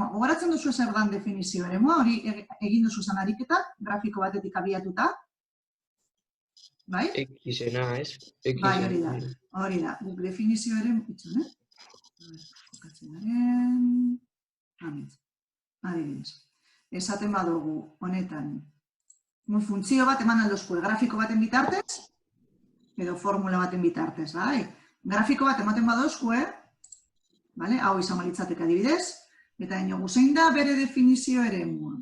eremua. Gogoratzen duzu zer dan definizio eremua, hori egin duzu zan ariketa, grafiko batetik abiatuta. Bai? Xena, ez? Bai, hori da. Guk definizio eremu, itxun, adibidez. Esaten badugu honetan, funtzio bat eman aldozku, grafiko baten bitartez, edo formula baten bitartez, bai? Grafiko bat ematen badozku, hau izango litzateke adibidez, eta dinogu zein da bere definizio eremua.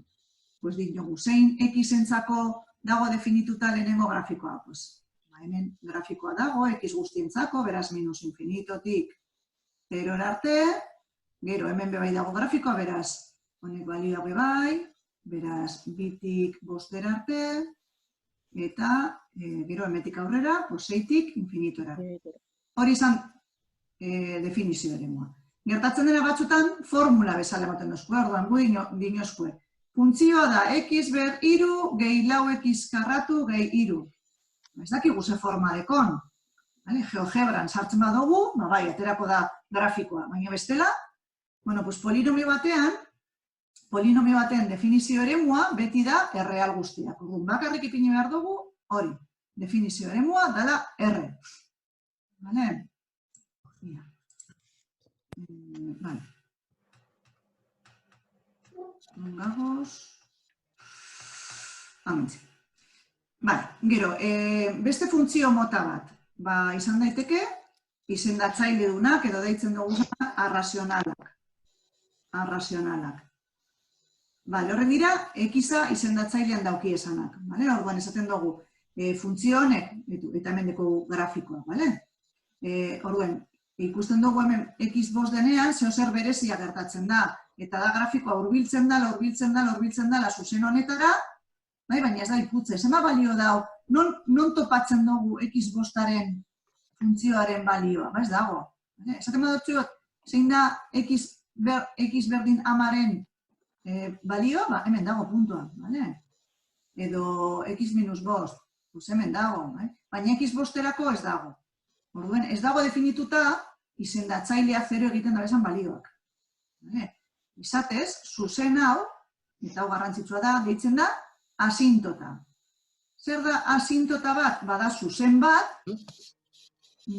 Pues dinogu zein x-entzako dago definituta lehenengo grafikoa. Hemen grafikoa dago, x guztientzako, beraz minus infinitotik 0 arte, gero hemen bebai dago grafikoa, beraz honek balioa bebai, beraz bitik 5 arte, eta gero hemetik aurrera, 6tik infinitora. Hori izan definizio eremua. Gertatzen dena batzutan, formula bezala ematen dozku, orduan gu dinozkue. Funtzioa da x ber 3 gehi lau x karratu gehi 3. Ez dakigu ze forma dekon. Geogebran sartzen badugu, bai, aterako da grafikoa. Baina bestela, polinomio batean definizio eremua beti da erreal guztiak. Bakarrik ipini behar dugu, hori. Definizio eremua dela R. Bale? Bale. Gagoz. Amentzi. Bale, gero, beste funtzio mota bat. Izan daiteke, izendatzaile dunak, edo deitzen dugu arrazionalak. Arrazionalak. Bale, horren dira, x-a izendatzailean dauki esanak. Orduan esaten dugu, funtzio honek, eta hemen deko grafikoa, bale? Orduan, ikusten dugu hemen x bost denean, zer berezia gertatzen da. Eta da grafikoa hurbiltzen da, zuzen honetara, baina ez da ikutze. Zema balio dau, non topatzen dugu x bostaren funtzioaren balioa, ez dago. Esaten badotzu, zein da x berdin 10aren balioa, hemen dago puntua. Edo x minus bost, hemen dago. Baina x bosterako ez dago. Orduan, ez dago definituta izendatzailea 0 egiten dabezan balioak. Izatez, zuzen hau, eta hau garrantzitsua da, deitzen da, asintota. Zer da asintota bat? Bada zuzen bat,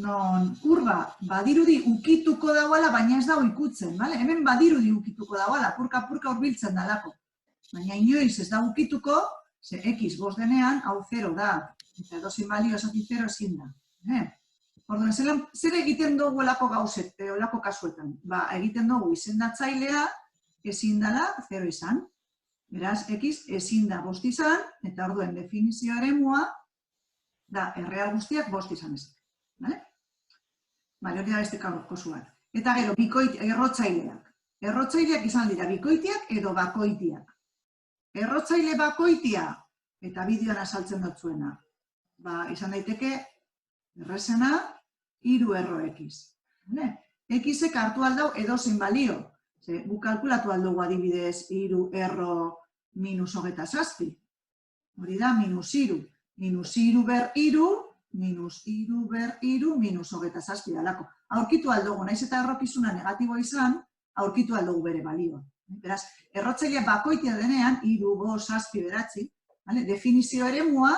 non kurba badirudi ukituko dauala, baina ez dago ikutzen. Hemen badirudi ukituko dauala, purka-purka hurbiltzen dalako. Baina inoiz ez da ukituko, ze x bost denean, hau 0 da. Eta edozein balio esati 0 ezin da. Orduan, zer egiten dugu olako gauzet, olako kasuetan? Egiten dugu izendatzailea ezin dela 0 izan. Beraz, x ezin da 5 izan, eta orduan definizio eremua da erreal guztiak 5 izan ezak. Hori da beste kasu bat. Eta gero, errotzaileak. Errotzaileak izan dira bikoitiak edo bakoitiak. Errotzaile bakoitia, eta bideoan azaltzen dutzuena, izan daiteke errezena 3 erro x. X-ek hartu aldau edozein balio. Guk kalkulatu aldugu adibidez 3 erro minus 27. Hori da, minus 3. Minus 3 ber 3, minus 3 ber 3, minus 27 dalako. Aurkitu aldugu, naiz eta errokizuna negatibo izan, aurkitu aldugu bere balioa. Beraz, errotzailea bakoitia denean, 3, 5, 7, 9, definizio eremua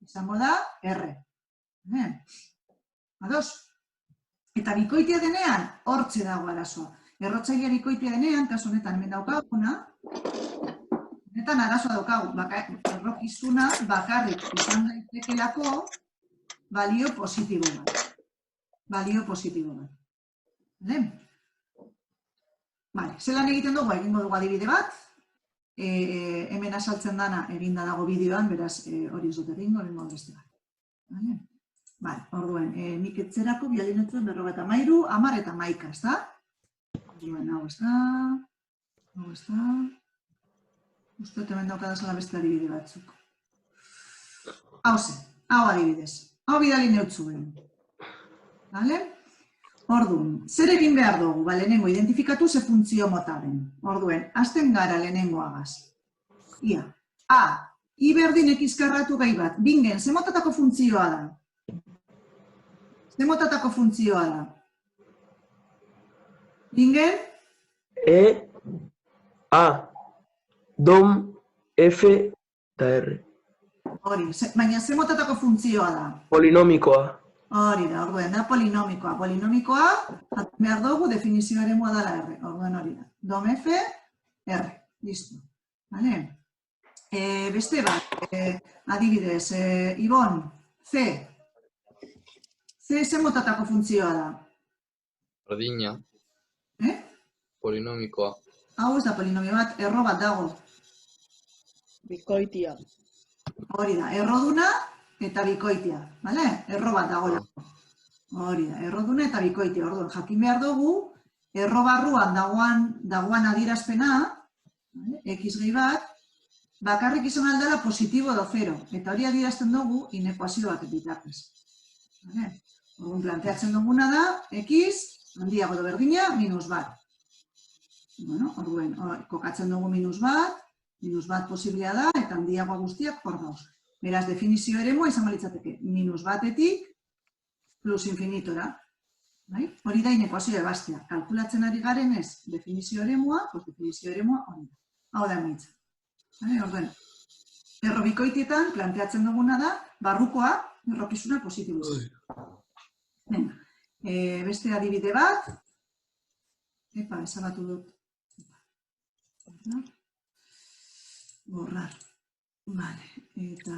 izango da R. Ados? Eta bikoitia denean, hortze dago arazoa. Errotzailea bikoitia denean, kasu honetan hemen daukaguna, honetan arazoa daukagu, errokizuna bakarrik izan daitekelako balio positibo bat. Balio positibo bat. Zelan egiten dugu, egingo dugu adibide bat, hemen azaltzen dana eginda dago bideoan, beraz hori ez dut egingo, egingo beste bat. Orduan, nik etzerako bialinetzen 53, 10 eta 11, ez da? Orduan, hau ez da, uste hemen daukadazala beste adibide batzuk. Hau ze, hau adibidez, hau bidali neutzuen. Orduan, zer egin behar dugu? Lehenengo, identifikatu ze funtzio mota den. Orduan, hasten gara lehenengoagaz. Ia, A, I berdin x karratu gai bat. Bingen, ze motatako funtzioa da? Ze motatako funtzioa da? Bingen? A, dom, F eta R. Hori, baina ze motatako funtzioa da? Polinomikoa. Hori da, orduen, da polinomikoa. Polinomikoa, jakin behar dugu, definizio eremua dela R. Orduen hori da. Dom F, R. Listo. Vale? Beste bat, adibidez, Ibon, C. C ze motatako funtzioa da? Berdina, polinomikoa. Hau ez da polinomio bat, erro bat dago. Bikoitia. Hori da, erroduna eta bikoitia. Vale? Erro bat dago. Hori da, erroduna eta bikoitia. Orduan, jakin behar dugu, erro barruan dagoan adierazpena, x gehi bat, bakarrik izan aldala positibo edo zero. Eta hori adierazten dugu inekuazio bat bitartez. Orduan, planteatzen duguna da, x handiago edo berdina, minus bat. Bueno, orduen, kokatzen dugu minus bat posiblea da, eta handiagoa guztiak hor dauz. Beraz, definizio eremua izango litzateke minus batetik plus infinitora. Hori da inekuazio ebastea. Kalkulatzen ari garen ez definizio eremua, definizio eremua hori da. Hau da emitza. Orduen, erro bikoitietan planteatzen duguna da, barrukoa errokizuna positibo. Beste adibide bat, ezabatu dut. Borrar. Vale, eta...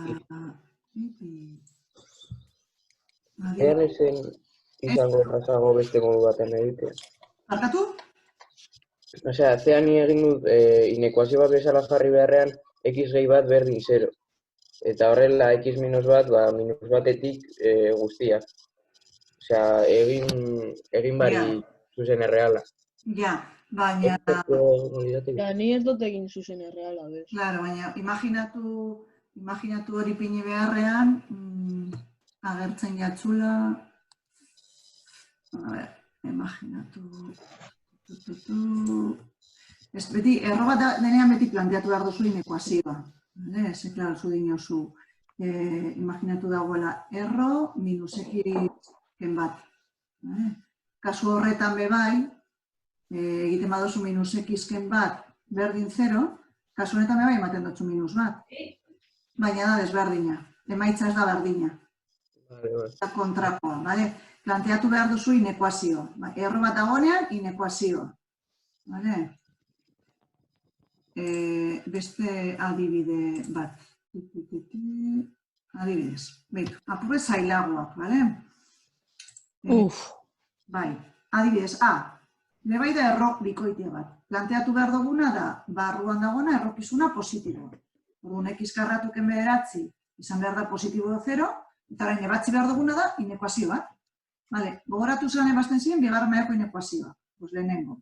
Egan ezen izango jasago beste modu baten egitea. Barkatu? Osea, zean egin dut inekuazio bat bezala jarri beharrean x gehi bat berdin 0. Eta horrela x minus bat, minus batetik guztia. Osea, egin bari zuzen erreala. Ja, baina... Ni ez dut egin zuzen erreala, bez. Claro, baina imaginatu hori pini beharrean, agertzen jatzula... A ver, imaginatu... Ez beti, erro bat denean beti planteatu behar duzu inekuazioa. Ez, klaro, zu dinozu. Imaginatu dagoela erro minus x-ken bat. Kasu horretan bebai, egiten baduzu minus x-ken bat berdin 0, kasu honetan bebai ematen dutzu minus bat. Baina da desberdina, emaitza ez da berdina. Eta kontrakoa, bale? Planteatu behar duzu inekuazioa. Erro bat dagoenean, inekuazioa. Bale? Beste adibide bat. Adibidez. Apurre zailagoak, bale? Bai, adibidez, A. Bebai da erro bikoitia bat. Planteatu behar duguna da, barruan dagoena errokizuna positibo. Orduan, x karratuken bederatzi, izan behar da positibo 0, eta orain ebatzi behar duguna da inekuazio bat. Gogoratu zelan ebazten ziren, bigarren mailako inekuazioa. Lehenengo,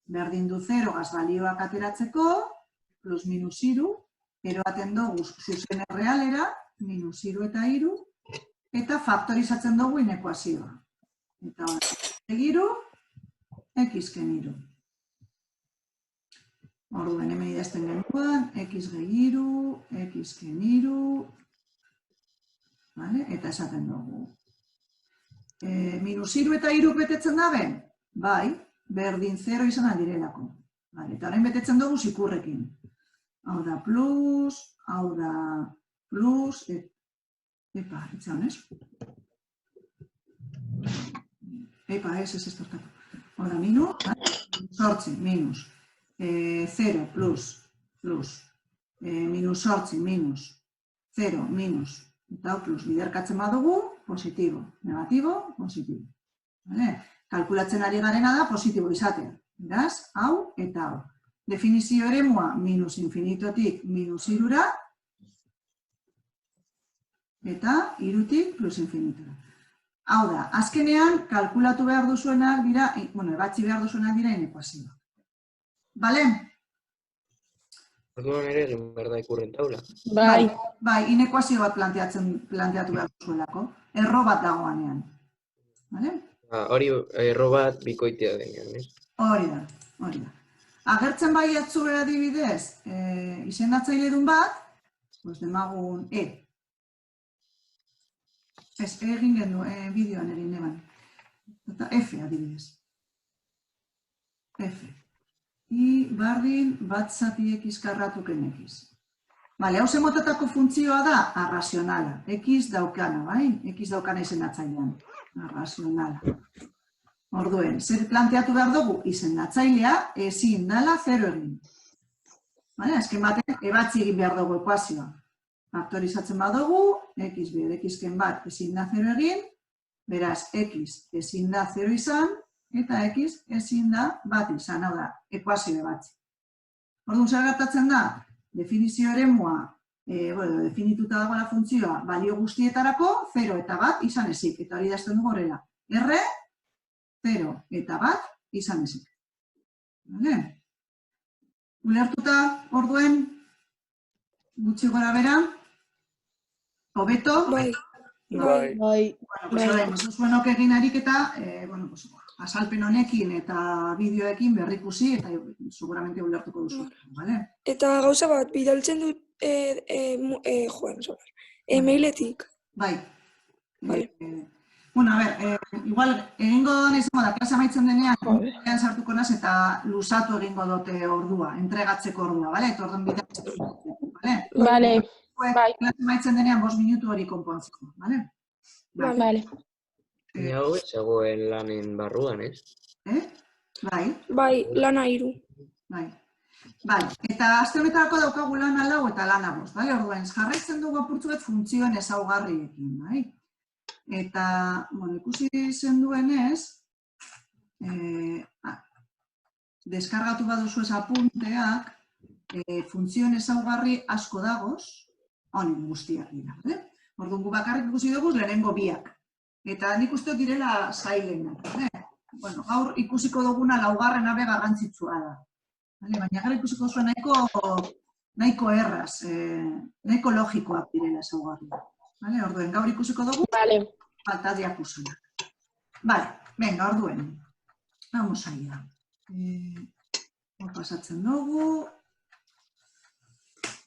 berdin du 0 gaz balioak ateratzeko, plus minus 3, eroaten dugu zuzen errealera, minus 3 eta 3, eta faktorizatzen dugu inekuazioa. Eta hori, x-ken 3. Orduan, hemen idazten genuen, x gehi 3, x-ken 3, eta esaten dugu. Minus 3 eta 3 betetzen daben? Bai, berdin 0 izan aldirelako. Eta horrein betetzen dugu zikurrekin. Hau da plus, epa, etxan, ez? Epa, ez tortatu. Hau da minus, sortzi, minus. 0, plus, minus sortzi, minus. 0, minus. Eta hau plus, biderkatzen badugu, positibo, negatibo, positibo. Kalkulatzen ari garena da positibo izatea. Beraz, hau eta hau. Definizio eremua minus infinitotik minus 3-ra eta 3-tik plus infinitora. Hau da, azkenean kalkulatu behar duzuenak dira, ebatzi behar duzuenak dira inekuazioa. Bale? Orduan ere egin behar da ikurren taula. Bai, inekuazio bat planteatu behar duzuelako. Erro bat dagoanean. Bale? Hori erro bat bikoitea denean, ez? Hori da. Agertzen bai atzue adibidez, izendatzaile bat, demagun E. Ez, egin gendu, bideoan egin eban. Eta F adibidez. F. I bardin bat zati x karratuken x. Bale, hau zemotetako funtzioa da arrazionala. X daukana, bai? X daukana izendatzailean. Arrazionala. Orduen, zer planteatu behar dugu izendatzailea ezin dela 0 egin. Bale, azken baten ebatzi egin behar dugu ekuazioa. Faktorizatzen badugu, x bider x-ken bat ezin da 0 egin, beraz, x ezin da 0 izan, eta x ezin da bat izan, hau da, ekuazio ebatzi. Orduan, zer gertatzen da? Definizio eremua, definituta dagoela funtzioa, balio guztietarako, 0 eta bat izan ezik, eta hori dazten dugu horrela. R, 0 eta bat izan ezik. Ulertuta, orduen, gutxi gora bera, hobeto. Bai. Bueno, zuenok egin ariketa, azalpen honekin eta bideoekin berrikusi eta seguramente ulertuko duzu. Eta gauza bat, bidaltzen dut e-mailetik. Bai. Vale. Bueno, a ver, igual, egingo izango da, klase amaitzen denean sartuko naz eta luzatu egingo dute ordua, entregatzeko ordua, bale? Eta orduan bidatzen, bale? Vale, bai. Klase amaitzen denean 5 minutu hori konpontzeko, bale? Vale. Hau ez zegoen lanen barruan, ez? Bai. Bai, lana 3. Bai. Bai, eta aste honetarako daukagu lana 4 eta lana 5, bale? Orduan, jarraitzen dugu apurtzu bat funtzioen ezaugarriekin, bai? Eta, bueno, ikusi zenduenez, deskargatu baduzu ez apunteak, funtzioen ezaugarri asko dagoz, honen guztiak dira, bale? Orduan, gu bakarrik ikusi dugu lehenengo biak. Eta nik uste direla zailenak. Bueno, gaur ikusiko duguna 4. be garrantzitsua da. Baina gara ikusiko zuen nahiko erraz, nahiko logikoak direla ezaugarriak. Orduen, gaur ikusiko dugu, falta diakusunak. Venga, orduen. Vamos allá. Pasatzen dugu.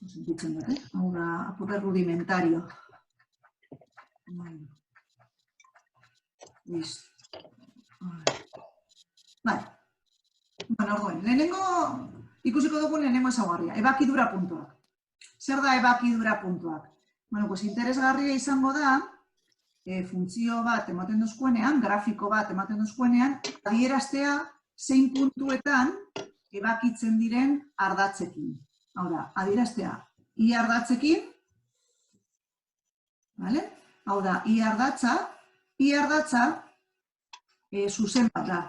Sentitzen dut, hau da, apurre rudimentario. Listo. Bueno, orduen, lehenengo ikusiko dugu lehenengo ezaugarria, ebakidura puntuak. Zer da ebakidura puntuak? Bueno, pues interesgarria izango da, funtzio bat ematen duzkuenean, grafiko bat ematen duzkuenean, adieraztea zein puntuetan ebakitzen diren ardatzekin. Hau da, adieraztea i ardatzekin, hau da, i ardatza zuzen bat da.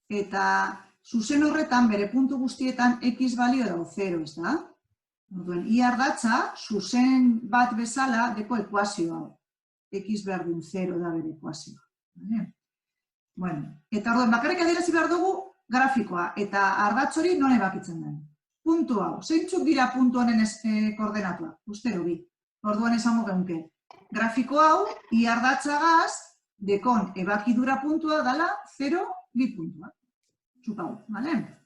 Eta zuzen horretan, bere puntu guztietan, x balio dago 0, ez da? Orduen, i ardatza, zuzen bat bezala, deko ekuazioa. X berdin 0 da bere ekuazioa. Bueno, eta orduen, bakarrik adierazi behar dugu grafikoa, eta ardatz hori non ebakitzen den. Puntu hau, zeintzuk dira puntu honen koordenatuak? Ustero bi. Orduan esango geunke. Grafiko hau, i ardatzagaz, dekon ebakidura puntua dala 0, bi puntua. Supau, bale?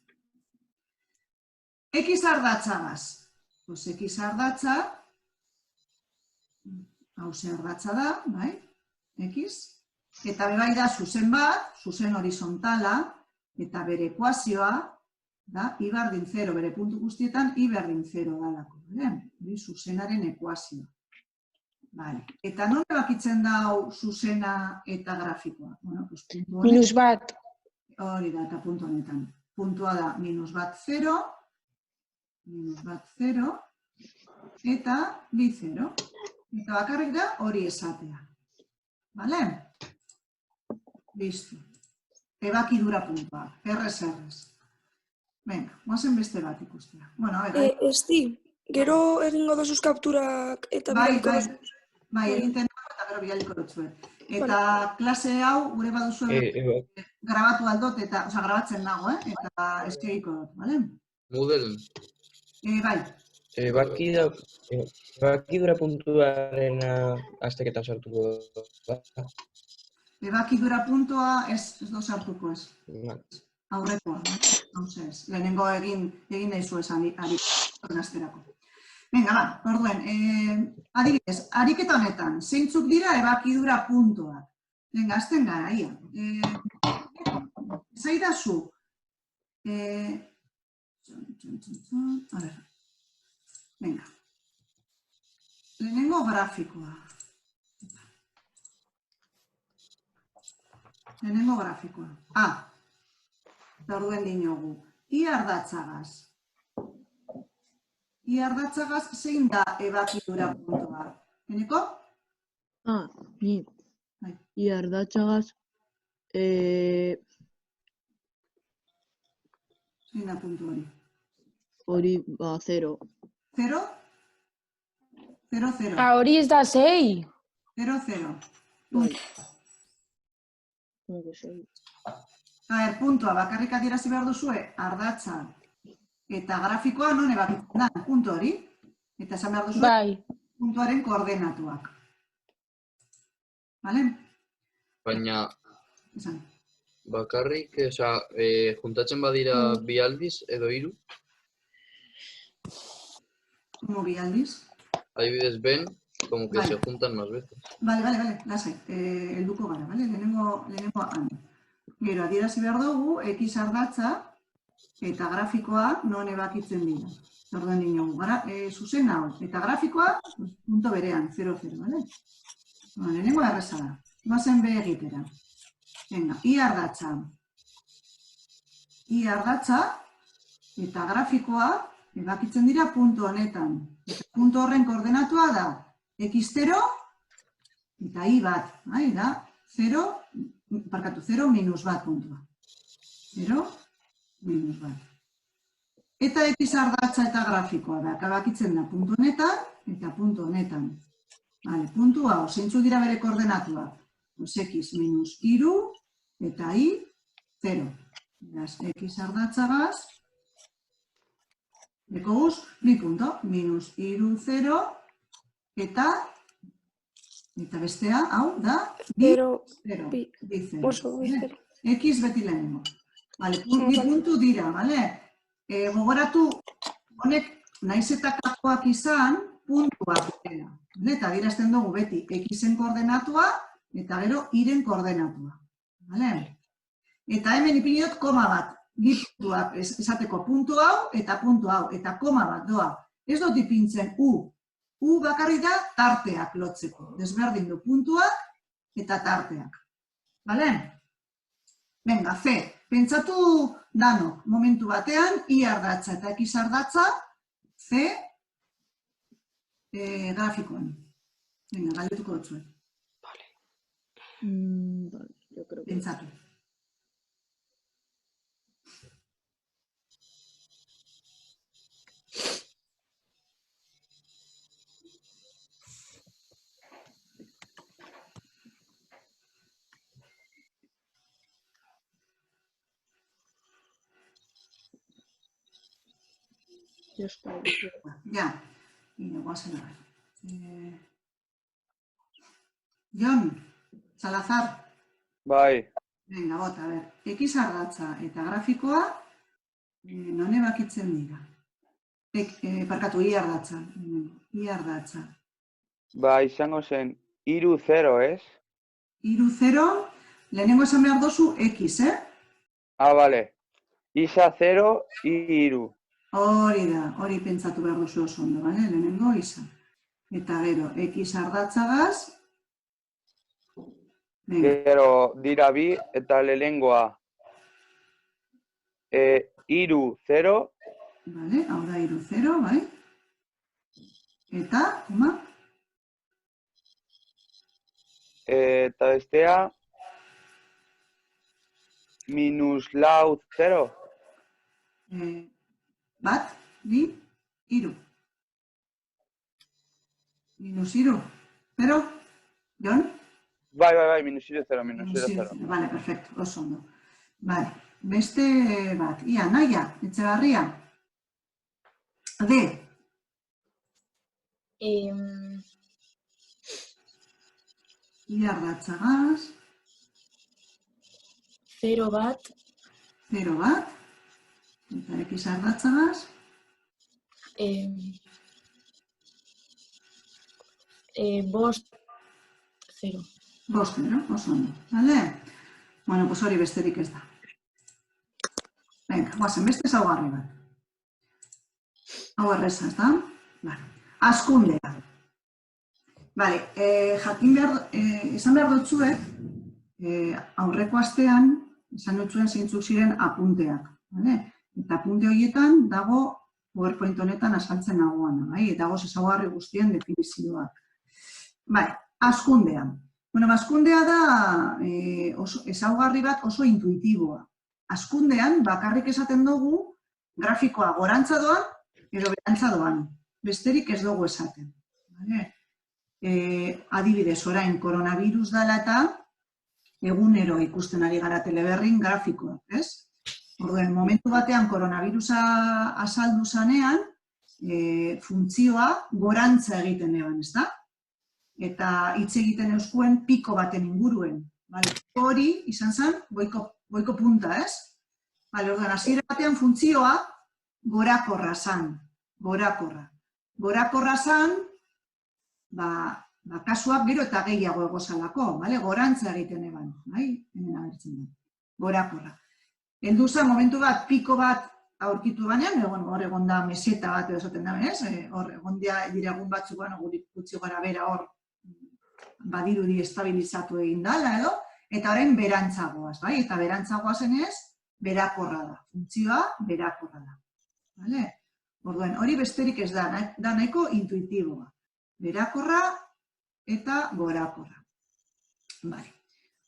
X ardatzagaz. Pues X ardatza, hau ze ardatza da, bai? X. Eta bebai da zuzen bat, zuzen horizontala, eta bere ekuazioa, da, i berdin 0, bere puntu guztietan, i berdin 0 dalako. Hori zuzenaren ekuazioa. Eta non ebakitzen da zuzena eta grafikoa? Minus bat. Hori da, eta puntu honetan. Puntua da minus bat 0, eta bi 0. Eta bakarrik da hori esatea. Bale? Listo. Ebakidura puntua. Errez. Venga, guazen beste bat ikustea. Bueno, a ver. Esti, gero egingo dozuz kapturak eta bidaliko dozuz. Bai, egiten dago eta gero bidaliko dutzuet. Eta klase hau, gure baduzu grabatu aldot, eta, oza, grabatzen dago, eta eskegiko dut, bale? Moodle. Bai. Ebakidura puntuaren azteketa sartuko da. Ebakidura puntua ez do sartuko ez. Aurrekoa, lehenengo egin nahi zu esan asterako. Venga, ba, orduen, adibidez, ariketa honetan, zeintzuk dira ebakidura puntuak. Venga, azten gara, ia. Zaidazu, A ver, venga. Lehenengo grafikoa. Eta orduen dinogu. I ardatzagaz zein da ebakidura puntua? Eneko? Ni. Bai. I ardatzagaz, Zein da puntu hori? hori, 0. 0? 0, 0. Hori ez da 6. 0, 0. Bai. Como que 6. A ver, puntua, bakarrik adierazi behar duzue, ardatza eta grafikoa non ebakitzen da, puntu hori. Eta esan behar duzue, Bai. puntuaren koordenatuak. Bale? Baina Esan. bakarrik, juntatzen badira bi aldiz edo 3, Como bi aldiz. adibidez ben, como que Bai. se juntan más veces. Bale, lasai, helduko gara, bale? Lehenengo han. Gero, adierazi behar dugu, X ardatza eta grafikoa non ebakitzen dira. Orduan dinogu, zuzen hau, eta grafikoa, punto berean, 0, 0, bale? Lehenengo erreza da. Bazen be egitera. Venga, I ardatza eta grafikoa ebakitzen dira puntu honetan. Eta puntu horren koordenatua da X0 eta I bat. Da, 0 minus bat puntua. 0 minus bat. Eta X ardatza eta grafikoa da. Ebakitzen da puntu honetan eta puntu honetan. Puntu hau, zeintzu dira bere koordenatuak? X minus 3 eta I 0. Beraz, X ardatzagaz, dekoguz, bi punto, minus 3, 0, eta bestea, hau, da, bi 0. Oso, bi 0. X beti lehenengo. Bi puntu dira, gogoratu, honek, naiz eta kakoak izan, puntuak dira. Eta adierazten dugu beti, X-en koordenatua, eta gero I-ren koordenatua. Eta hemen ipiniot koma bat, bi puntuak esateko puntu hau, eta koma bat doa. Ez dut ipintzen U. U bakarri da tarteak lotzeko. Desberdin du puntuak eta tarteak. Venga, C. Pentsatu danok, momentu batean, I ardatza eta X ardatza, C grafikoan. Venga, galdetuko dut zuen. Vale, yo creo que... Pentsatu. Ya está. Ja, guazen ara. Jon, Salazar. Bai. Venga, bota, a ver. X ardatza eta grafikoa non ebakitzen dira. Parkatu, I ardatza. I ardatza. Ba, izango zen 3, 0, ez? 3, 0. Lehenengo esan behar dozu X, Bale. Isa 0, I 3. Hori da, hori pentsatu behar duzu oso ondo, lehenengo Isa. Eta gero, X ardatzagaz. Gero dira bi eta lehenengoa 3, 0. Hau da 3, 0, bai? Eta, koma? Eta bestea minus lau 0. Bat, bi, 3. Minus 3. Pero, Jon? Bai, minus 0, minus 0. Vale, perfecto, oso ondo. Vale, beste bat. Ia, Naia, Etxebarria. D. I ardatzagaz. 0 bat. 0 bat. Eta X ardatzagaz. Bost 0. Bost 0, oso ondo. Vale? Bueno, pues hori besterik ez da. Venga, guazen, beste ezaugarri bat. Hau erreza, ez da? Hazkundea. Bale, esan behar dutzuek, aurreko astean, esan dutzuen zeintzuk ziren apunteak. Eta apunte horietan dago PowerPoint honetan azaltzen nagoana, dago ezaugarri guztien definizioak. Hazkundea. Hazkundea da ezaugarri bat oso intuitiboa. Hazkundean bakarrik esaten dugu grafikoa gorantza doan edo berantza doan. Besterik ez dugu esaten. Adibidez, orain koronavirus dela eta egunero ikusten ari gara teleberrin grafikoak, ez? Orduen, momentu batean koronavirusa azaldu zanean, funtzioa gorantza egiten eban, ez da? Eta hitz egiten euskuen piko baten inguruen. Hori izan zen goiko punta, ez? Orduen, hasiera batean funtzioa gorakorra zan, gorakorra. Gorakorra zan, kasuak gero eta gehiago egozalako, gorantza egiten eban, hemen agertzen da, gorakorra. Heldu zen momentu bat, piko bat aurkitu banean, hor egon da meseta bat edo esaten da, hor egon dira egun batzuk, gurik gutxi gara bera hor badirudi estabilizatu egin dala edo, eta orain berantzagoaz, eta berantzagoa zenez, berakorra da, funtzioa berakorra da. Orduen, hori besterik ez da, da nahiko intuitiboa. Berakorra eta gorakorra.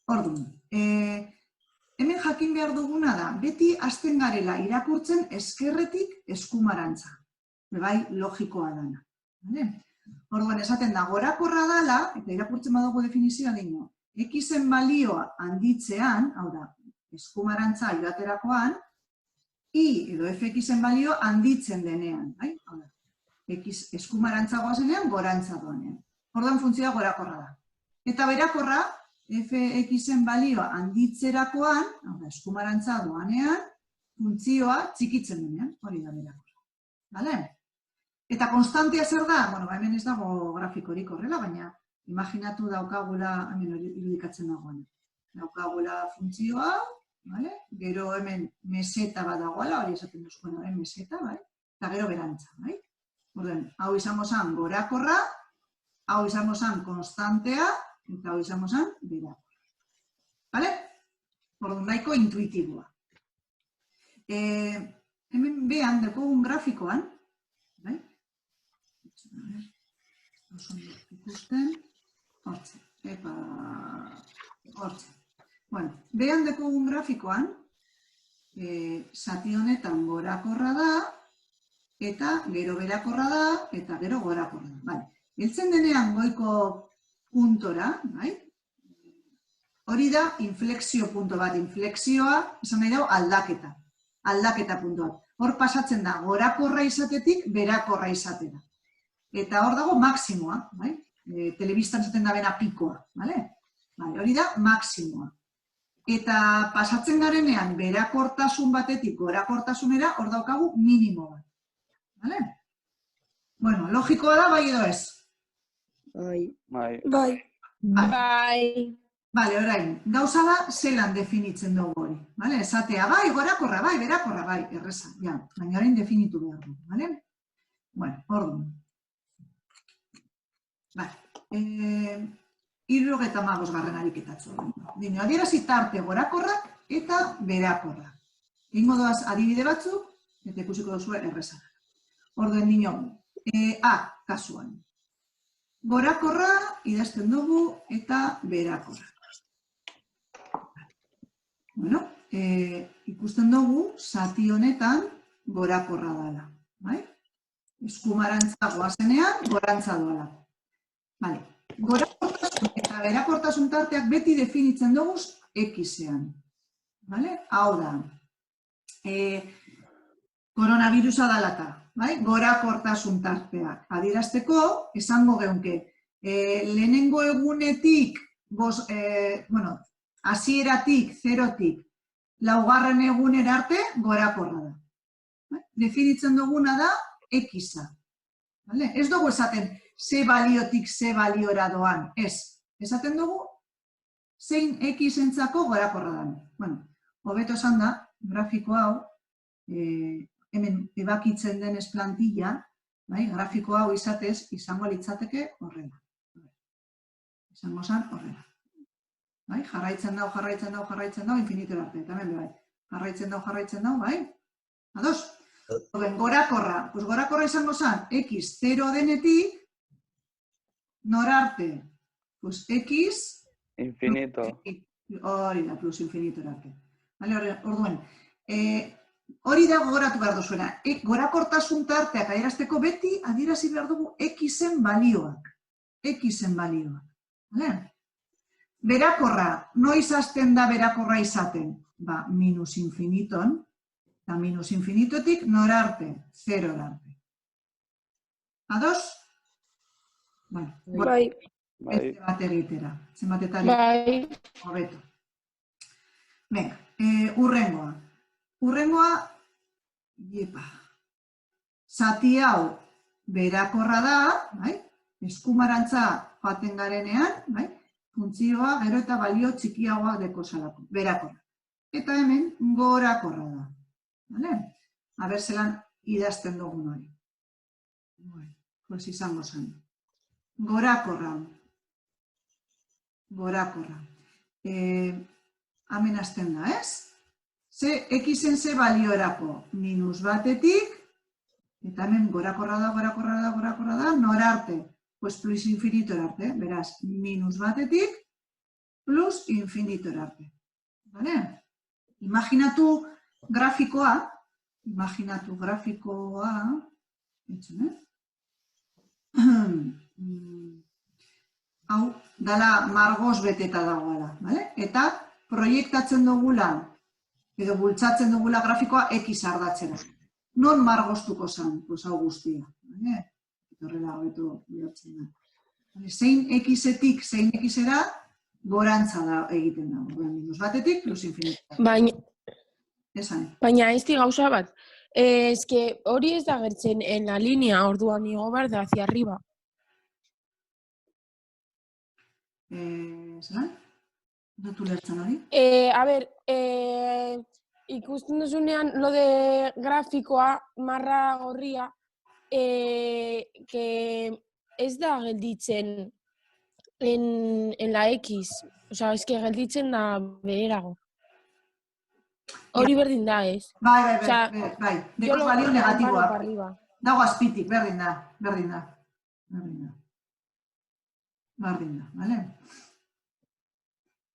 Orduan, hemen jakin behar duguna da, beti hasten garela irakurtzen eskerretik eskumarantza. Bai, logikoa dana. Orduan, esaten da, gorakorra dala, eta irakurtzen badugu definizioa dino, X-en balioa handitzean, hau da, eskumarantza idaterakoan, I edo FX-en balio handitzen denean. Hau da, X eskumarantzagoa zenean, gorantza doanean. Orduan, funtzioa gorakorra da. Eta berakorra, Fx-en balioa handitzerakoan, hau da, eskumarantza doanean, funtzioa txikitzen denean, hori da berakorra. Eta konstantea zer da? Hemen ez dago grafikorik horrela, baina imaginatu daukagula, hemen irudikatzen dagoen. Daukagula funtzioa, gero hemen meseta bat dagoela, hori esaten duzkoen horren meseta, eta gero berantza. Hau izango zen gorakorra, hau izango zen konstantea, eta hau izango zen berakorra. Orduan, nahiko intuitiboa. Hemen behan dekogun grafikoan, ikusten, hortze, hortze. Behan dekogun grafikoan, zati honetan gorakorra da, eta gero berakorra da, eta gero gorakorra da. Heltzen denean goiko puntora, hori da inflexio punto bat. Inflexioa, esan nahi dago, aldaketa. Aldaketa puntu bat. Hor pasatzen da, gorakorra izatetik, berakorra izatera. Eta hor dago maksimoa, telebistan zaten da bena pikoa, hori da maksimoa. Eta pasatzen garenean, berakortasun batetik, gorakortasunera, hor daukagu minimo bat. Bueno, logikoa da, bai edo ez? Bai. Orain, gauza da zelan definitzen dugu hori. Esatea, bai, gorakorra, bai, berakorra, bai, erreza. Baina orain definitu behar du. Bueno, orduan. 75. ariketatxo. Adierazi tarte gorakorrak eta berakorrak. Egingo doaz adibide batzuk, eta ikusiko duzu erreza. Orduen dino, A, kasuan. Gorakorra idazten dugu eta berakorra. Bueno, ikusten dugu zati honetan gorakorra dela. Eskumarantza goazenean, gorantza doala. Gorakortasun eta berakortasun tarteak beti definitzen dugu X-ean. Hau da, koronavirusa dalata, gorakortasun tarteak. Adierazteko, esango geunke, lehenengo egunetik, hasieratik, 0tik, 4. egunera arte, gorakorra da. Definitzen duguna da X-a. Ez dugu esaten, ze baliotik ze baliora doan, ez. Esaten dugu, zein X-entzako gorakorra da. Hobeto esan da, grafiko hau, hemen ebakitzen denez plantilla, bai, grafiko hau izatez, izango litzateke horrela. Izango zen horrela. Bai, jarraitzen dau, infinitura arte. Eta hemen bai, jarraitzen dau, bai? Ados? Gorakorra. Pues gorakorra izango zen, x 0 denetik, nora arte? Pues x... Infinito. Hori da, plus infinitura arte. Orduen, hori da gogoratu behar duzuena. Gorakortasun tarteak adierazteko beti adierazi behar dugu x-en balioak. X-en balioak. Berakorra, noiz hasten da berakorra izaten? Ba, minus infiniton, eta minus infinitotik nora arte? 0 arte. Ados? Bueno, Bai. beste bat egitera. Zenbatetari hobeto. Venga, urrengoa. Urrengoa, zati hau berakorra da, bai? Eskumarantza joaten garenean, bai? Funtzioa gero eta balio txikiagoa deko salako, berakorra. Eta hemen gorakorra da. Vale? Aber zelan idazten dugun hori. Pues izango zen. Gorakorra. Gorakorra. Hemen hasten da, ez? X-en ze baliorako minus batetik, eta hemen gorakorra da, nora arte? Pues plus infinitora arte, beraz, minus batetik, plus infinitora arte. Vale? Imaginatu grafikoa, hau, dala margoz beteta dagoela, vale? Eta proiektatzen dugula, edo bultzatzen dugula grafikoa X ardatzera. Non margoztuko zen, pues hau guztia. Vale? Horrela hobeto bihurtzen da. Zein X-etik, zein X-era, gorantza da egiten da. Minus batetik, plus infinitua. Baina ez di gauza bat. Eske hori ez da gertzen en la línea, orduan igo behar da hacia arriba. Zelan? Dutu lertzen hori? A ver, ikusten duzunean lo de grafikoa, marra gorria, que ez da gelditzen en la X. Osa, es que gelditzen da beherago. Hori berdin da, ez? Bai. Dekoz balio negatiboak. Dago azpitik, berdin da. Berdin da, bale?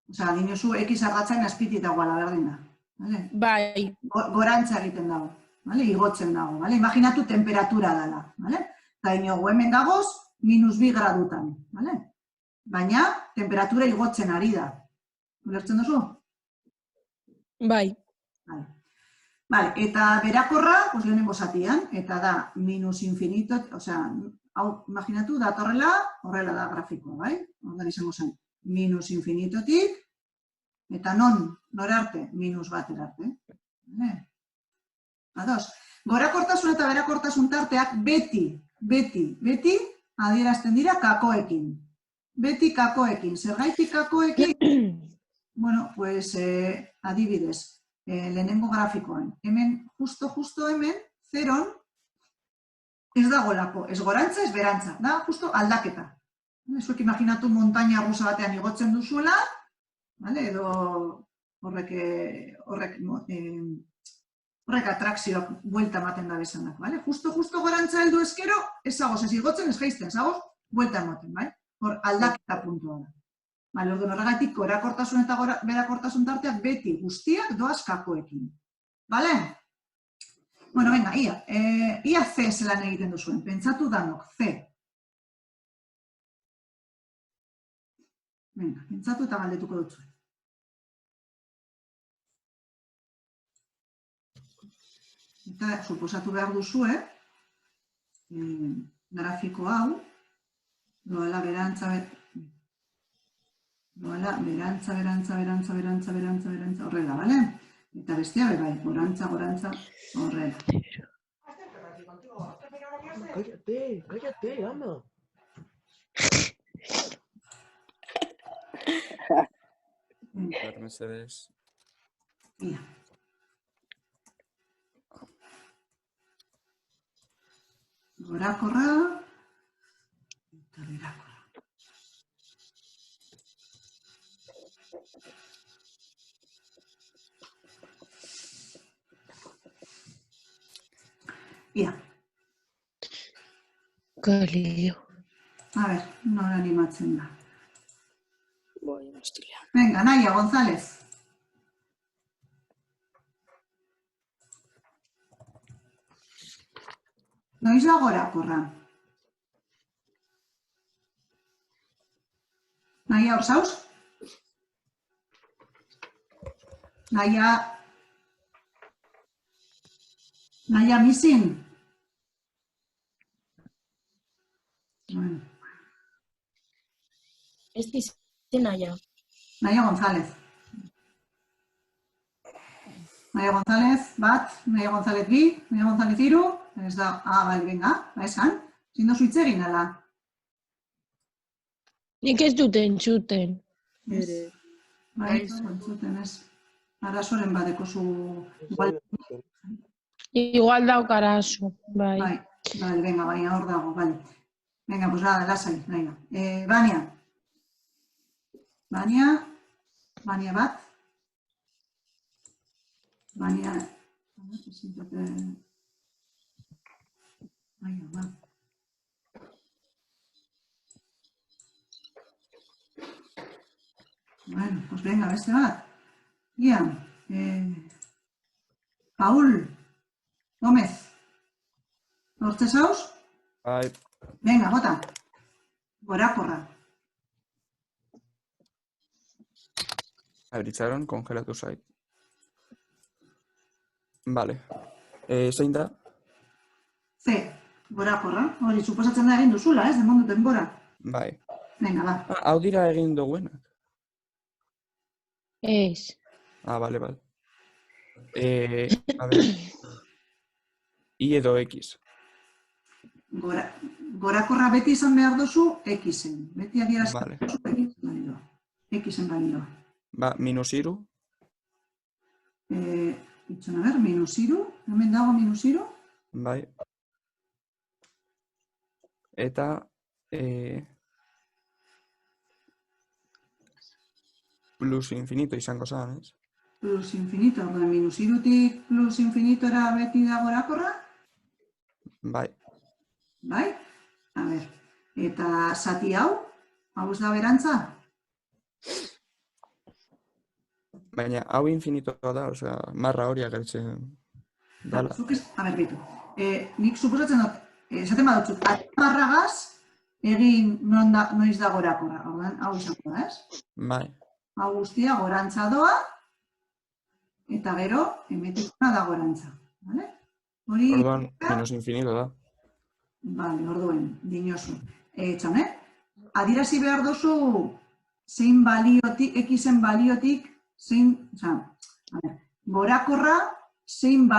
Osa, dinosu X argatzen azpitik dagoela, berdin da. Bai. Gorantza egiten dago. Vale? Igotzen dago, vale? Imaginatu temperatura dela, vale? Eta inogu hemen dagoz, -2 gradutan, vale? Baina, temperatura igotzen ari da. Ulertzen duzu? Bai. Vale, eta berakorra, pues lehenengo zatian, eta da minus infinito, osea, hau, imaginatu, datorrela, horrela da grafikoa, bai? Horren izango zen, minus infinitotik, eta nora arte? Minus batera arte. Vale? Ados, gorakortasun eta berakortasun tarteak beti adierazten dira kakoekin. Beti kakoekin. Zergaitik kakoekin? Bueno, pues adibidez, lehenengo grafikoan. Hemen, justo hemen, zeron, ez dagolako. Ez gorantza, ez berantza. Da, justo aldaketa. Zuek imaginatu montaña rusa batean igotzen duzuela, edo horrek atrakzioak buelta ematen da bezanak, bale? Justo gorantza heldu eskero, ez zagoz, ez igotzen, ez jaizten, zagoz, buelta ematen, bai? Hor, aldaketa puntua da. Bale, orduan horregatik, gorakortasun eta berakortasun tarteak beti guztiak doaz kakoekin. Bale? Bueno, venga, ia C zelan egiten duzuen, pentsatu danok, C. Venga, pentsatu eta galdetuko dut zuen. Eta, suposatu behar duzue, grafiko hau, doala berantza, horrela, bale? Eta bestea, bai, gorantza, horrela. Cállate, ama. Mercedes. Ia. Gorakorra eta berakorra. Ia, Galileo. a ber, nora animatzen da. Boi, hostia. Venga, Naia González. Noiz da gorakorra? Naia, hor zauz? Naia misin? Bueno, Ez dizen naia. Naia González. Naia González, bat, Naia González bi, Naia González iru, ez da, bai, venga, esan, zindo zuitze egin ala. Nik ez dut entzuten. Ere. Bai, entzuten ez. Arazoren badeko zu... Igual daukarazu, bai. Bai, vale, venga, baina hor dago, vale. Venga, pues nada, lasai, naia. Bania. Bania bat. Bania... A ver, preséntate... Baina, bat. Bueno, pues venga, beste bat. Ia, Paul Gómez. Hortze zauz? Bai, Venga, bota. Gorakorra. abritzaron, kongelatu zait. Vale. Zein da? C. Gorakorra. Hori, suposatzen da egin duzula, ez? Demon duten gora. Bai. Venga, ba. Hau dira egin duguenak. Ez. Vale. A ver. I edo X. Gorakorra beti izan behar duzu X-en. Beti adierazten Vale. duzu X-en balidoa. X-en balidoa. Ba, minus iru. Itxon, a ber, minus iru. Hemen dago minus iru. Bai. Eta... plus infinito izango zen, ez? Plus infinito. Orduan, minus irutik plus infinitora beti da gorakorra. Bai. Bai? A ber. Eta zati hau? Hau ez da berantza? Baina hau infinitoa da, osea, marra hori agertzen dala. A ber, bitu. Nik suposatzen dut, esaten badutzut, marragaz egin noiz da gorakorra. Orduan, hau izango da, ez? Bai. Hau guztia gorantza doa, eta gero, emetikuna da gorantza. Vale? Hori... Orduan, minus infinito da. Vale, orduen, dinosu. Txone, adirazi behar duzu zein baliotik, X-en baliotik, zein, oza, a ver, gorakorra zein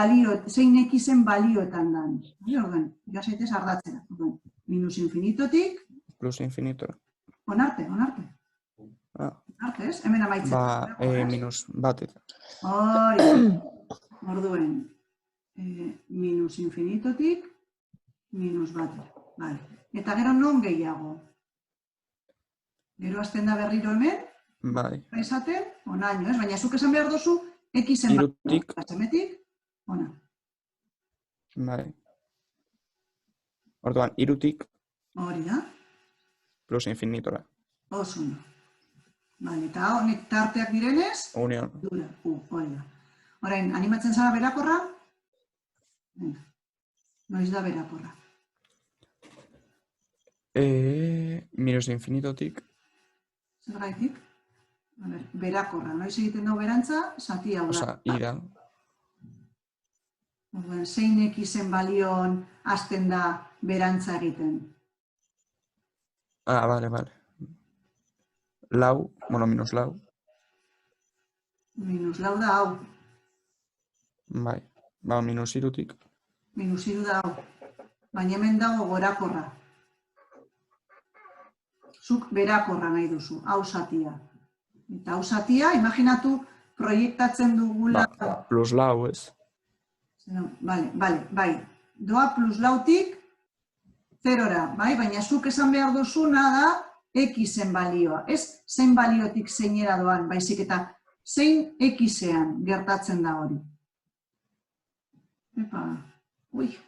X-en balioetan dan. Orduen, ja zaitez ardatzera. Orduen, minus infinitotik, Plus infinitora. onarte. Ah. Onarte, ez? Hemen amaitzen. Ba, minus batetan. Hori, orduen, minus infinitotik, minus batetan. Vale. Eta gero non gehiago? Gero azten da berriro hemen, Bai. esaten, onaino, ez? Baina zuk esan behar duzu, X-en Irutik. Azemetik, ona. Bai. Orduan, irutik Hori da, plus infinitora. oso ondo. Vale, eta honek tarteak direnez, Union. dura, hori da. Orain, animatzen zara berakorra? Venga, noiz da berakorra. Minus infinitotik. Zer gaitik? A ber, berakorra, noiz egiten dugu berantza, zati hau da. Osa, ira. Orduan, zein X-en balion hasten da berantza egiten? Ah, vale. Lau, bueno, minus lau. Minus lau da hau, Bai. Ba, minus irutik. minus hiru da hau. Baina hemen dago gorakorra. Zuk berakorra nahi duzu, hau zatia. Eta hau zatia, imaginatu proiektatzen dugula... Ba, plus lau, ez? Bai. Doa plus lautik zerora, bai? Baina zuk esan behar duzuna da x-en balioa. Ez zein baliotik zeinera doan, baizik eta zein x-ean gertatzen da hori. Epa, ui.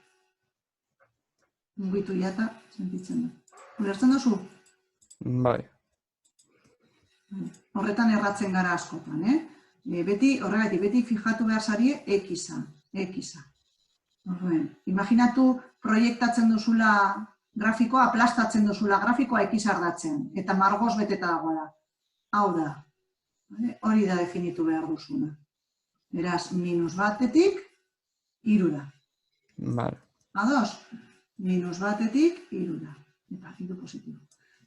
Mugitu jata, sentitzen da. Ulertzen duzu? Bai. Horretan erratzen gara askotan, Horregatik, beti fijatu behar zarie x-a. Imaginatu proiektatzen duzula grafikoa, aplastatzen duzula grafikoa x ardatzen, eta margoz beteta dagoela. Hau da, hori da definitu behar duzuna. Beraz, -1-etik 3-ra. Vale. Ados? -1-etik 3-ra. Eta 3 positibo.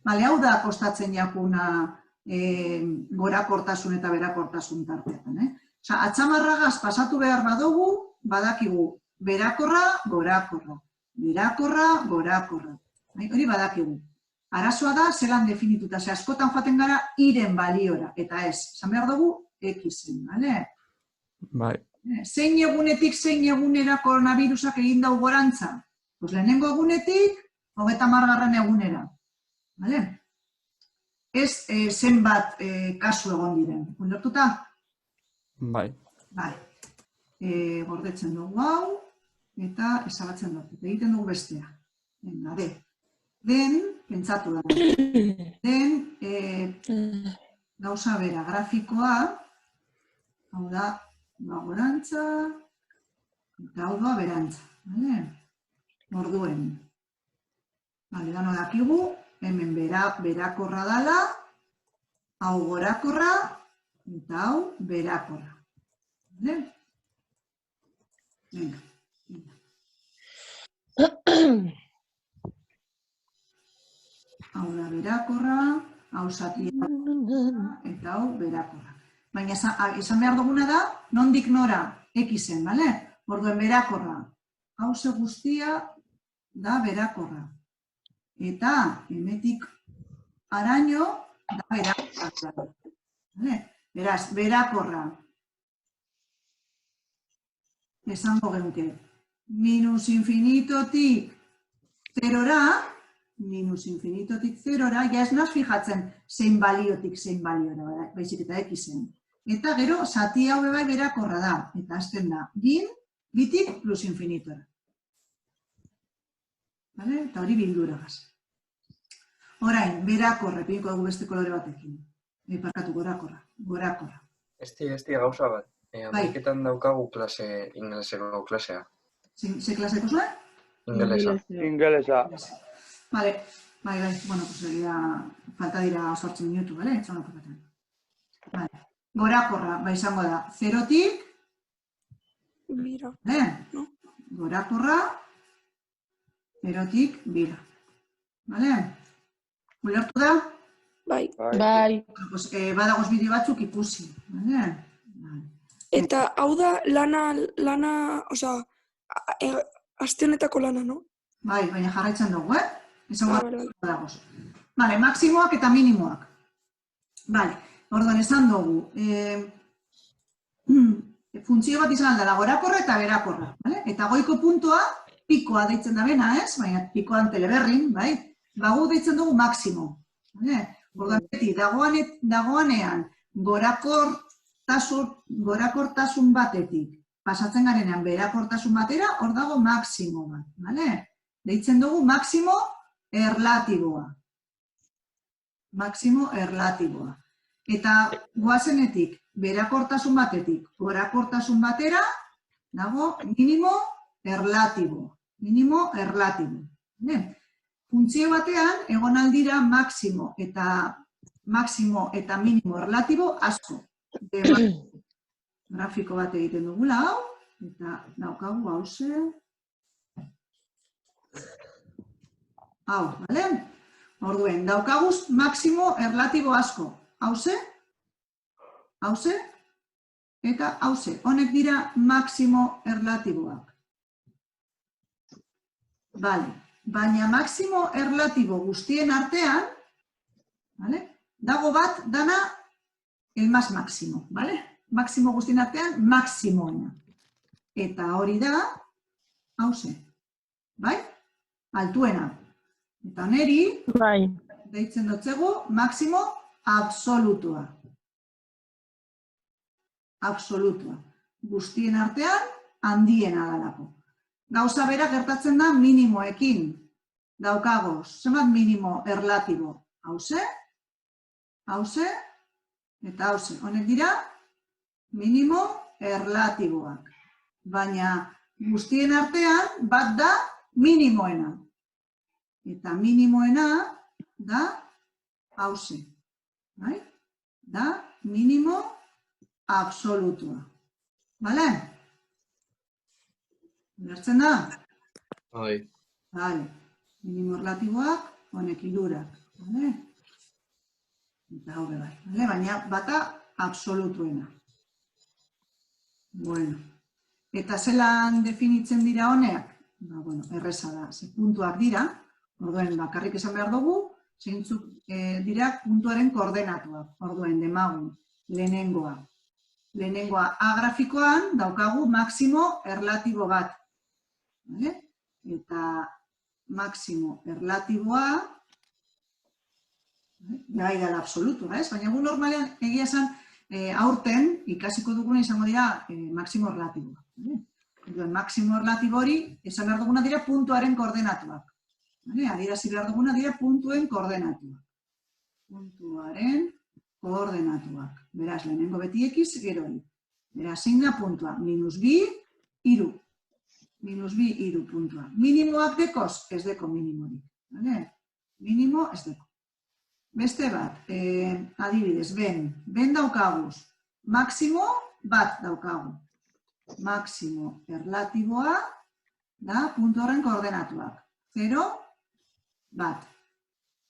Bale, hau da kostatzen jakuna gorakortasun eta berakortasun tartetan. Osa, atzamarragaz pasatu behar badugu, badakigu berakorra, gorakorra. Berakorra, gorakorra. Hori badakigu. Arazoa da, zelan definituta, ze askotan joaten gara iren baliora, eta ez, esan behar dugu x-en, bale? Bai. Zein egunetik, zein egunera koronavirusak egin dau gorantza? Pues lehenengo egunetik, 30. egunera. Bale? Ez zenbat kasu egon diren. Ulertuta? Bai. Bai. Gordetzen dugu hau, eta ezabatzen dugu. Egiten dugu bestea. Venga, den, pentsatu da. Den, gauza bera, grafikoa, hau da, gorantza, eta hau da, berantza. Orduen. Bale, dano dakigu, hemen berakorra dala, hau gorakorra, eta hau berakorra. Venga. Hau da berakorra, hau zatia, eta hau berakorra. Baina esan behar duguna da, nondik nora, x-en, bale? Orduen berakorra. Hau ze guztia da berakorra. Eta hemetik araño da berakorra. Beraz, berakorra. Esango genuke. -infinitotik 0-ra, -infinitotik 0-ra, ja ez naz fijatzen zein baliotik zein baliora, baizik eta x-en. Eta gero, zati hau bai berakorra da, eta azten da, bitik plus infinitora. Eta hori bilduragaz. Orain, berakorra, epinko dugu beste kolore batekin. Parkatu, gorakorra. Esti gauza bat. Ameriketan daukagu klase, ingeleseko klasea. Ze klaseko zuen? Ingelesa. Vale, bai, bueno, pues falta dira 8 minutu, bale? Etxan okaten. Vale. Gorakorra, bai izango da, 0-tik, Bira. Gorakorra, 0-tik, bira. Bale? Ulertu da? Bai. Bai. Pues, badagoz bideo batzuk ikusi. Bale? Eta hau da lana, oza, aste honetako lana, no? Bai, baina jarraitzen dugu, Esan badagoz. Bale, maksimoak eta minimoak. Bale, orduan esan dugu. Funtzio bat izan aldala, gorakorra eta berakorra. Eta goiko puntua, pikoa deitzen da bena, ez? Baina pikoan teleberrin, bai? Bagu deitzen dugu maksimo. Orduan beti, dagoanean gorakortasun batetik pasatzen garenean berakortasun batera, hor dago maksimo bat. Deitzen dugu maksimo erlatiboa. Maksimo erlatiboa. Eta goazenetik berakortasun batetik gorakortasun batera, dago minimo erlatibo. Minimo erlatibo. Funtzio batean, egon aldira maksimo eta minimo erlatibo asko. Grafiko bat egiten dugula hau, eta daukagu hauze. Hau, bale? Orduen, daukaguz maksimo erlatibo asko. Hauze, eta hauze. Honek dira maksimo erlatiboak. Bale, baina maksimo erlatibo guztien artean, dago bat dana el más máximo, bale? Maksimo guztien artean, maksimoena. Eta hori da, hauze. Bai? Altuena. Eta neri, Bai. deitzen dutzegu, maximo absolutua. Absolutua. Guztien artean, handiena dalako. Gauza bera gertatzen da minimoekin. Daukagoz, zenbat minimo erlatibo? Hauze, hauze, eta hauze. Honek dira, minimo erlatiboak. Baina guztien artean, bat da minimoena. Eta minimoena da hauze. Bai? Da minimo absolutua. Bale? Ulertzen da? Bai. Bale. Minimo erlatiboak, honek hirurak. Bale? Eta hau bai. Bale? Baina bata absolutuena. Bueno. Eta zelan definitzen dira honeak? Ba, bueno, erreza da. Ze puntuak dira. Orduen, bakarrik esan behar dugu, zeintzuk dira puntuaren koordenatuak. Orduen, demagun, lehenengoa. Lehenengoa A grafikoan daukagu maximo erlatibo bat. Vale? Eta maximo erlatiboa, gai dela absolutua, ez? Baina gu normalean egia esan aurten ikasiko duguna izango dira maximo erlatiboa. Maximo erlatibo hori, esan behar duguna dira puntuaren koordenatuak. Adierazi behar duguna dira puntuen koordenatuak. Puntuaren koordenatuak. Beraz, lehenengo beti x, gero hori. Beraz, zein da puntua? -2, 3. -2, 3 puntua. Minimoak dekoz? Ez deko minimorik. Minimo ez deko. Beste bat, adibidez, ben daukaguz. Maximo bat daukagu. Maximo erlatiboa da puntu horren koordenatuak. 0, bat.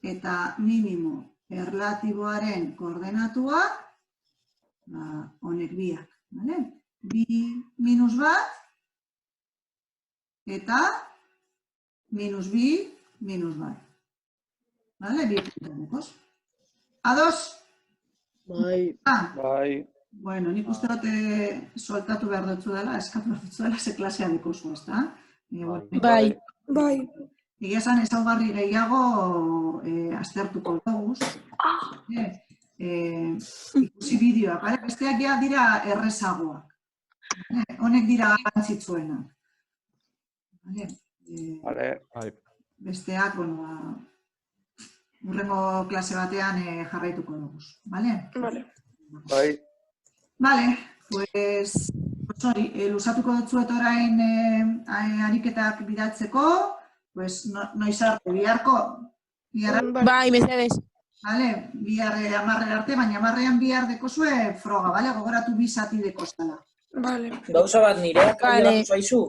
Eta minimo erlatiboaren koordenatuak, honek biak. Bi minus bat, eta minus bi, minus bat. Bi puntuanekoz. Ados? Bai. Bai. Bueno, nik uste dut soltatu behar dutzu dela, eskatu behar dutzu dela, ze klasea dikozu, ez da? Bai. Bai. Egia esan ezaugarri gehiago aztertuko duguz. Ikusi bideoak, besteak ja dira errezagoak. Honek dira garrantzitsuenak. Besteak, bueno, hurrengo klase batean jarraituko duguz. Bale? Bai. Bale, pues, hori, lusatuko dutzuet orain ariketak bidaltzeko, pues, noiz arte, biharko? Bai, mesedez. Bale, bihar 10 arte, baina 10ean bihar dekozue froga, bale? Gogoratu 2 zati dekoztala. Bale. Gauza bat, nireak ailegatu zaizu?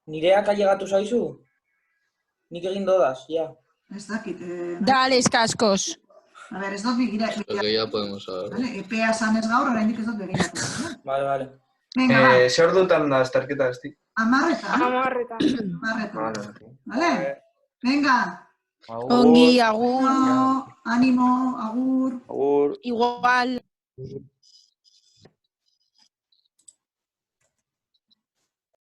Nireak ailegatu zaizu? Nik egin dodaz, ja. Ez dakit. Dale, eskaskos. A ver, ez dut begira. Ya podemos saber. Epea zanez gaur, oraindik ez dut begiratu. Vale. Venga, va. Zer dutan da azterketa ez di? 10. Vale? Venga. Ongi, agur. Ánimo, agur. Agur. Igual.